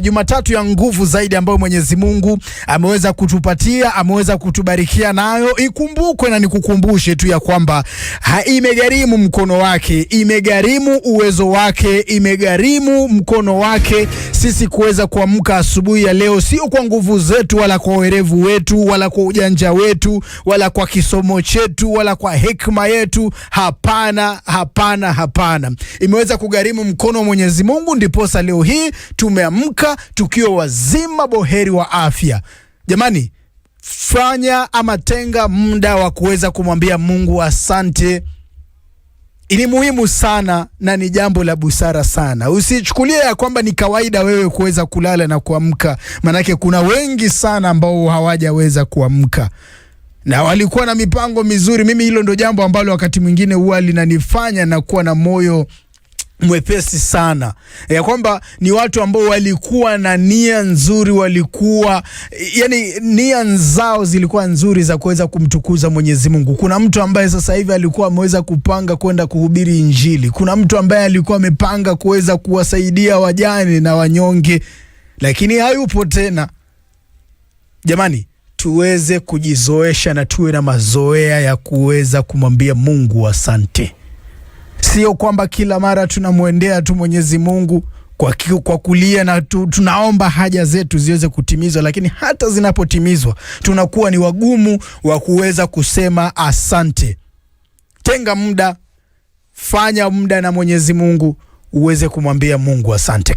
Jumatatu ya nguvu zaidi ambayo Mwenyezi Mungu ameweza kutupatia, ameweza kutubarikia nayo. Ikumbukwe na nikukumbushe tu ya kwamba imegharimu mkono wake, imegharimu uwezo wake, imegharimu mkono wake sisi kuweza kuamka asubuhi ya leo, sio kwa nguvu zetu wala kwa werevu wetu wala kwa ujanja wetu wala kwa kisomo chetu wala kwa hekima yetu. Hapana, hapana, hapana. Imeweza kugharimu mkono wa Mwenyezi Mungu, ndiposa leo hii tumeamka tukiwa wazima boheri wa afya. Jamani, fanya ama tenga muda wa kuweza kumwambia Mungu asante. Ni muhimu sana na ni jambo la busara sana. Usichukulie ya kwamba ni kawaida wewe kuweza kulala na kuamka, manake kuna wengi sana ambao hawajaweza kuamka na walikuwa na mipango mizuri. Mimi hilo ndo jambo ambalo wakati mwingine huwa linanifanya na kuwa na moyo mwepesi sana, ya kwamba ni watu ambao walikuwa na nia nzuri, walikuwa yani nia zao zilikuwa nzuri za kuweza kumtukuza Mwenyezi Mungu. Kuna mtu ambaye sasa hivi alikuwa ameweza kupanga kwenda kuhubiri Injili. Kuna mtu ambaye alikuwa amepanga kuweza kuwasaidia wajane na wanyonge, lakini hayupo tena. Jamani, tuweze kujizoesha na tuwe na mazoea ya kuweza kumwambia Mungu asante. Sio kwamba kila mara tunamwendea tu Mwenyezi Mungu kwa kulia na tunaomba haja zetu ziweze kutimizwa, lakini hata zinapotimizwa tunakuwa ni wagumu wa kuweza kusema asante. Tenga muda, fanya muda na Mwenyezi Mungu uweze kumwambia Mungu asante.